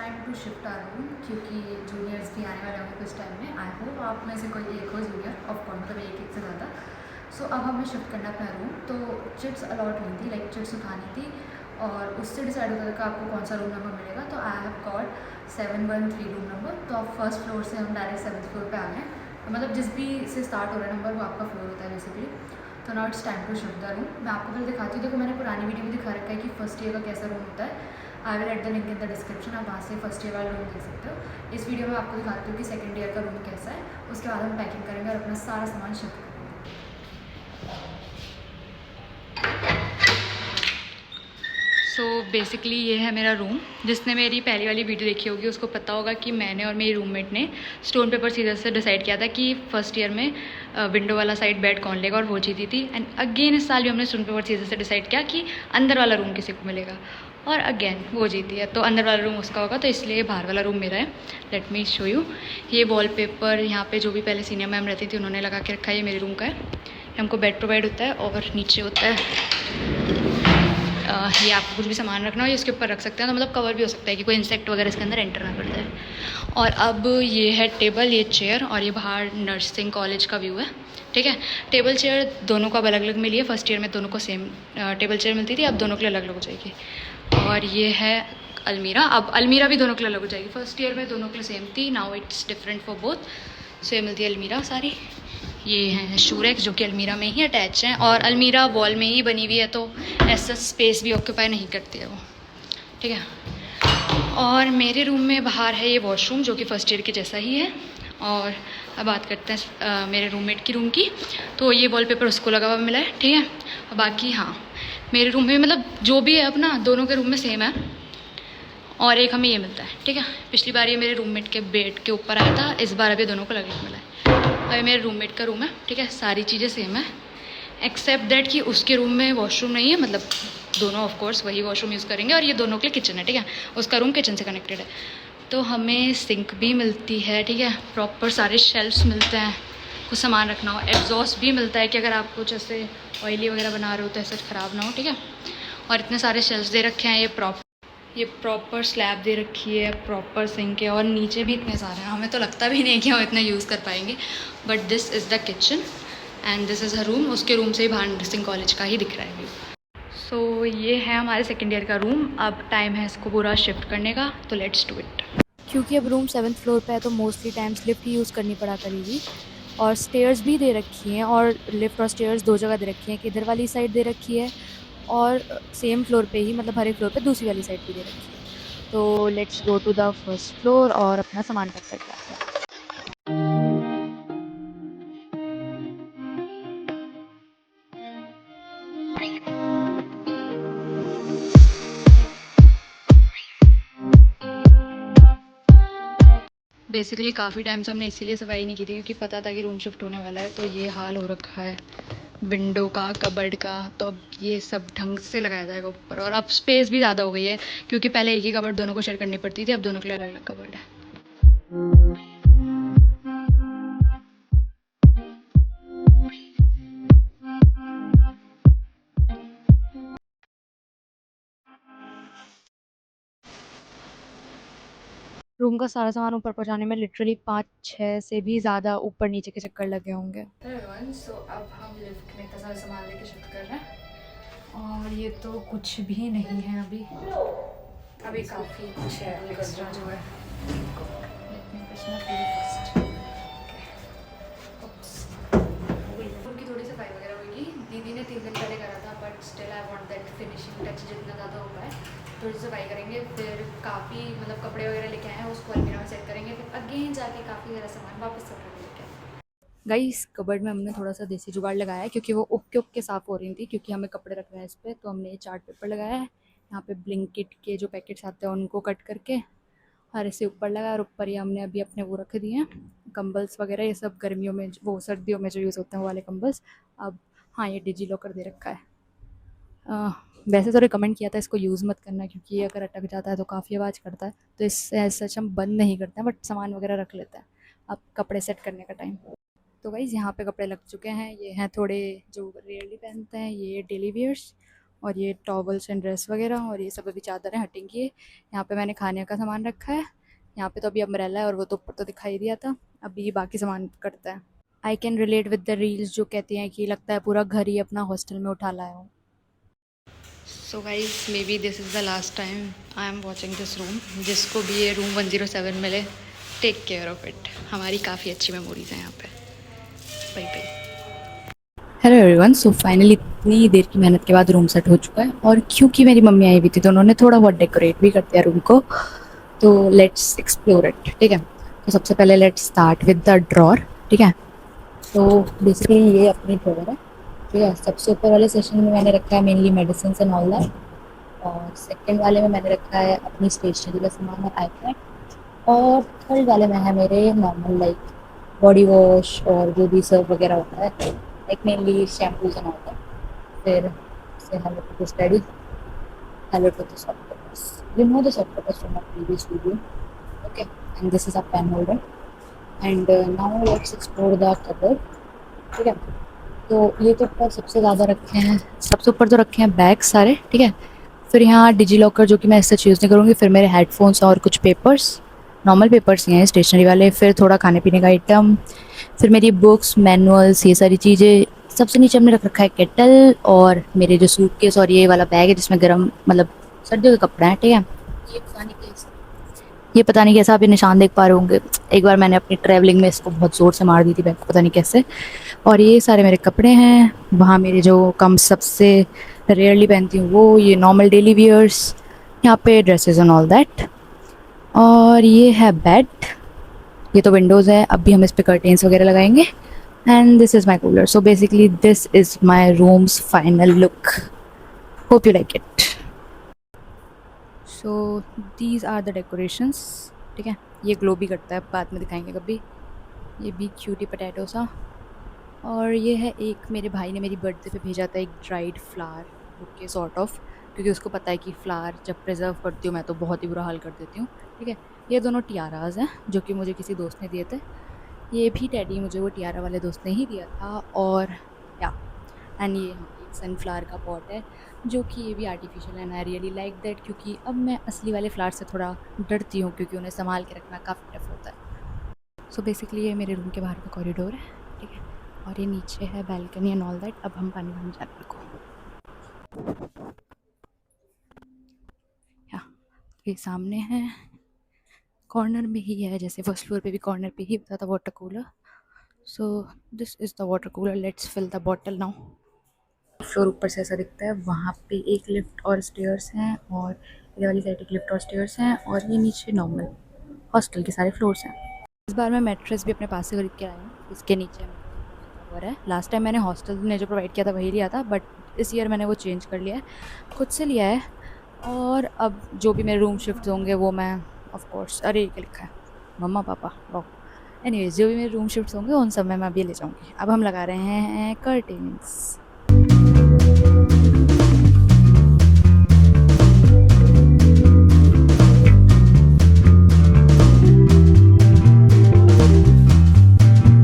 Time to shift our room, क्योंकि juniors भी आने वाले होंगे कुछ टाइम में। आई होप आप में से कोई एक हो जूनियर, ऑफ कोर्स मतलब एक से ज़्यादा। सो अब हमें शिफ्ट करना अपना रूम। तो चिट्स अलॉट हुई थी, लाइक चिट्स उठानी थी और उससे डिसाइड होता था कि आपको कौन सा रूम नंबर मिलेगा। तो I have got 713 room number. तो अब फर्स्ट फ्लोर से हम डायरेक्ट 7th फ्लोर पे आ गए। मतलब जिस भी से स्टार्ट हो रहा है नंबर वो आपका फ्लोर होता है बेसिकली। तो now it's time to shift the room. मैं आपको पहले दिखाती हूँ। देखो मैंने पुरानी वीडियो में दिखा रखा है कि फर्स्ट ईयर का कैसा रूम होता है। I will at the link in the description, आप वहाँ से फर्स्ट ईयर वाला रूम देख सकते हो। इस वीडियो में आपको दिखाती हूँ कि सेकंड ईयर का रूम कैसा है। उसके बाद हम पैकिंग करेंगे और अपना सारा सामान शिफ्ट करेंगे। सो बेसिकली ये है मेरा रूम। जिसने मेरी पहली वाली वीडियो देखी होगी उसको पता होगा कि मैंने और मेरी रूममेट ने स्टोन पेपर सीजर से डिसाइड किया था कि फर्स्ट ईयर में विंडो वाला साइड बेड कौन लेगा, और वो जीती थी। एंड अगेन इस साल भी हमने स्टोन पेपर सीजर से डिसाइड किया कि अंदर वाला रूम किसी को मिलेगा, और अगेन वो जीती है। तो अंदर वाला रूम उसका होगा, तो इसलिए बाहर वाला रूम मेरा है। Let me show you. ये वॉलपेपर यहाँ पे जो भी पहले सीनियर मैम रहती थी उन्होंने लगा के रखा है। ये मेरे रूम का है। हमको बेड प्रोवाइड होता है और नीचे होता है ये आपको कुछ भी सामान रखना हो ये इसके ऊपर रख सकते हैं। तो मतलब कवर भी हो सकता है कि कोई इंसेक्ट वगैरह इसके अंदर एंटर ना कर जाए। और अब ये है टेबल, ये चेयर, और ये बाहर नर्सिंग कॉलेज का व्यू है। ठीक है, टेबल चेयर दोनों को अब अलग अलग मिली है। फर्स्ट ईयर में दोनों को सेम टेबल चेयर मिलती थी, अब दोनों के लिए अलग अलग हो जाएगी। और ये है अलमीरा। अब अलमीरा भी दोनों के लिए अलग हो जाएगी। फर्स्ट ईयर में दोनों के लिए सेम थी, now it's different for both. So ये मिलती है अलमीरा सारी। ये हैं शूरेक्स जो कि अलमीरा में ही अटैच हैं, और अलमीरा वॉल में ही बनी हुई है तो ऐसा स्पेस भी ऑक्यूपाई नहीं करती है वो। ठीक है, और मेरे रूम में बाहर है ये वॉशरूम जो कि फर्स्ट ईयर के जैसा ही है। और अब बात करते हैं मेरे रूममेट की रूम की। तो ये वॉलपेपर उसको लगा हुआ मिला है। ठीक है, और बाकी हाँ मेरे रूम में मतलब जो भी है अपना दोनों के रूम में सेम है, और एक हमें ये मिलता है। ठीक है, पिछली बार ये मेरे रूममेट के बेड के ऊपर आया था, इस बार अभी दोनों को अलग अलग मिला है। और ये मेरे रूममेट का रूम है। ठीक है, सारी चीज़ें सेम है एक्सेप्ट दैट कि उसके रूम में वॉशरूम नहीं है। मतलब दोनों ऑफ कोर्स वही वॉशरूम यूज़ करेंगे, और ये दोनों के लिए किचन है। ठीक है, उसका रूम किचन से कनेक्टेड है। तो हमें सिंक भी मिलती है। ठीक है, प्रॉपर सारे शेल्फ्स मिलते हैं कुछ सामान रखना हो। एग्जॉस्ट भी मिलता है कि अगर आप कुछ ऐसे ऑयली वगैरह बना रहे हो तो ऐसा ख़राब ना हो। ठीक है, और इतने सारे शेल्फ्स दे रखे हैं। ये प्रॉपर स्लैब दे रखी है, प्रॉपर सिंक है, और नीचे भी इतने सारे हैं। हमें तो लगता भी नहीं है कि हम इतना यूज़ कर पाएंगे। But this is the kitchen and this is her room. उसके रूम से ही बाहर नर्सिंग कॉलेज का ही दिख रहा है व्यू। सो ये है हमारे सेकेंड ईयर का रूम। अब टाइम है इसको पूरा शिफ्ट करने का, तो लेट्स डू इट। क्योंकि अब रूम 7th फ्लोर पे है तो मोस्टली टाइम्स लिफ्ट ही यूज़ करनी पड़ा करेगी। और स्टेयर्स भी दे रखी हैं, और लिफ्ट और स्टेयर्स दो जगह दे रखी हैं, कि इधर वाली साइड दे रखी है और सेम फ्लोर पे ही, मतलब हर एक फ्लोर पे दूसरी वाली साइड भी दे रखी है। तो let's go to the first floor और अपना सामान पैक करके आते हैं। बेसिकली काफ़ी टाइम से हमने इसीलिए सफाई नहीं की थी क्योंकि पता था कि रूम शिफ्ट होने वाला है। तो ये हाल हो रखा है विंडो का, कबर्ड का। तो अब ये सब ढंग से लगाया जाएगा ऊपर, और अब स्पेस भी ज़्यादा हो गई है क्योंकि पहले एक ही कबर्ड दोनों को शेयर करनी पड़ती थी, अब दोनों के लिए अलग अलग कबर्ड है। रूम का सारा सामान ऊपर पहुंचाने में लिटरली 5-6 से भी ज़्यादा ऊपर नीचे के चक्कर लगे होंगे। सो अब हम लिफ्ट में इतना सारा सामान लेके शिफ्ट कर रहे हैं, और ये तो कुछ भी नहीं है अभी। अभी काफ़ी कुछ है एक्स्ट्रा जो है। Let me press my play first. Oops. उनकी थोड़ी सफाई वगैरह होगी। दीदी ने 3 दिन पहले करा था, but still I want that finishing touch जितना ज़्यादा हो पाए। थोड़ी सफाई करेंगे, फिर काफ़ी मतलब कपड़े वगैरह लेके आए हैं उसको अलमीरा में सेट करेंगे, फिर अगेन जाके काफ़ी सारा सामान वापस सेट करके लेके आएंगे। गाइस कबर्ड में हमने थोड़ा सा देसी जुगाड़ लगाया है, क्योंकि वो उग के साफ़ हो रही थी, क्योंकि हमें कपड़े रखना है इस पर। तो हमने ये चार्ट पेपर लगाया है यहाँ पे, ब्लिंकिट के जो पैकेट्स आते हैं उनको कट करके और इसे ऊपर लगाया। और ऊपर ये हमने अभी अपने वो रख दिए हैं कंबल्स वगैरह, ये सब गर्मियों में वो सर्दियों में जो यूज़ होते हैं वो वाले कंबल्स। अब हाँ, ये डिजी लॉकर दे रखा है। वैसे तो रिकमेंड किया था इसको यूज़ मत करना, क्योंकि ये अगर अटक जाता है तो काफ़ी आवाज़ करता है। तो इससे ऐसा सच हम बंद नहीं करते हैं, बट सामान वगैरह रख लेते हैं। अब कपड़े सेट करने का टाइम। तो गाइज़ यहाँ पे कपड़े लग चुके हैं। ये हैं थोड़े जो रेयरली पहनते हैं, ये डेली वियर्स, और ये टॉवल्स एंड ड्रेस वगैरह, और ये सब अभी चादरें हटेंगी। यहाँ पे मैंने खाने का सामान रखा है। यहाँ पे तो अभी अम्ब्रेला है और वो तो ऊपर तो दिखाई दिया था। अभी बाकी सामान करता है। I can relate with the reels जो कहती हैं कि लगता है पूरा घर ही अपना हॉस्टल में उठा लाया हो। So guys may be this is the last time I am watching this room. जिसको भी ये रूम 107 मिले, टेक केयर ऑफ इट। हमारी काफ़ी अच्छी मेमोरीज हैं यहाँ पे। Bye bye. Hello everyone, so finally इतनी देर की मेहनत के बाद रूम सेट हो चुका है। और क्योंकि मेरी मम्मी आई हुई थी तो उन्होंने थोड़ा बहुत डेकोरेट भी कर दिया रूम को। तो लेट्स एक्सप्लोर इट। ठीक है, तो सबसे पहले let's start with the drawer. ठीक है, तो बेसिकली ये अपनी ड्रॉर है। ठीक है, सबसे ऊपर वाले सेशन में मैंने रखा है mainly medicine and all that, और सेकंड वाले में मैंने रखा है अपनी स्टेशनरी का सामान और आईपैड, और थर्ड वाले में है मेरे नॉर्मल लाइक बॉडी वॉश और जो भी सर्व वगैरह होता है, like mainly shampoos and all that. फिर से hello to the study, hello to the softwares, you know the softwares from my previous video. Okay, and this is a pen holder. And now let's explore the cupboard. ठीक है, तो ये तो ऊपर सबसे ज़्यादा रखे हैं, सबसे ऊपर तो रखे हैं बैग सारे। ठीक है, फिर यहाँ डिजी लॉकर जो कि मैं इससे यूज़ नहीं करूँगी। फिर मेरे हेडफोन्स और कुछ पेपर्स, नॉर्मल पेपर्स ही हैं स्टेशनरी वाले। फिर थोड़ा खाने पीने का आइटम, फिर मेरी बुक्स, मैनुअल्स, ये सारी चीज़ें। सबसे नीचे हमने रख रखा है केटल, और मेरे जो सूटकेस और ये वाला बैग है जिसमें गर्म मतलब सर्दियों के कपड़े हैं। ठीक है, ये पता नहीं कैसा आप ये निशान देख पा रहे होंगे। एक बार मैंने अपनी ट्रैवलिंग में इसको बहुत ज़ोर से मार दी थी बैग को, पता नहीं कैसे। और ये सारे मेरे कपड़े हैं। वहाँ मेरे जो कम सबसे रेयरली पहनती हूँ वो, ये नॉर्मल डेली वियर्स। यहाँ पे ड्रेसेस एंड ऑल दैट। और ये है बेड। ये तो विंडोज़ है, अब भी हम इस पे कर्टेन्स वगैरह लगाएंगे। And this is my cooler. So basically this is my room's final look. Hope you like it. So these are the decorations. ठीक है, ये ग्लो भी करता है, बाद में दिखाएंगे कभी। ये भी क्यूटी पटैटो सा। और ये है एक मेरे भाई ने मेरी बर्थडे पे भेजा था, एक dried flower bouquet sort of, क्योंकि उसको पता है कि फ्लावर जब प्रिजर्व करती हूँ मैं तो बहुत ही बुरा हाल कर देती हूँ। ठीक है, ये दोनों टियाराज हैं जो कि मुझे किसी दोस्त ने दिए थे। ये भी टेडी मुझे वो टियारा वाले दोस्त ने ही दिया था। और या एंड ये एक सनफ्लावर का पॉट है जो कि ये भी artificial and I really like that, क्योंकि अब मैं असली वाले फ्लावर से थोड़ा डरती हूँ क्योंकि उन्हें संभाल के रखना काफ़ी टफ होता है। सो बेसिकली ये मेरे रूम के बाहर का कॉरिडोर है। ठीक है, और ये नीचे है बैल्कनी एंड ऑल दैट। अब हम पानी भरने जाने को, या ये सामने है, कॉर्नर में ही है, जैसे फर्स्ट फ्लोर पे भी कॉर्नर पे ही होता था water cooler. So this is the water cooler. Let's fill the bottle now. Floor ऊपर से ऐसा दिखता है, वहाँ पे एक लिफ्ट और स्टेयर्स हैं, और इधर वाली साइड एक लिफ्ट और स्टेयर्स हैं, और ये नीचे नॉर्मल हॉस्टल के सारे फ्लोर्स हैं। इस बार मैं मैट्रेस भी अपने पास से खरीद के आई हूँ। इसके नीचे कवर है। लास्ट टाइम मैंने हॉस्टल ने जो प्रोवाइड किया था वही लिया था, बट इस ईयर मैंने वो चेंज कर लिया है, खुद से लिया है। और अब जो भी मेरे रूम शिफ्ट होंगे वो मैं ऑफ कोर्स, अरे ये क्या लिखा है, मम्मा पापा, वाह, एनीवेज जो भी मेरे रूम शिफ्ट होंगे उन सब में मैं अभी ले जाऊँगी। अब हम लगा रहे हैं कर्टेन्स।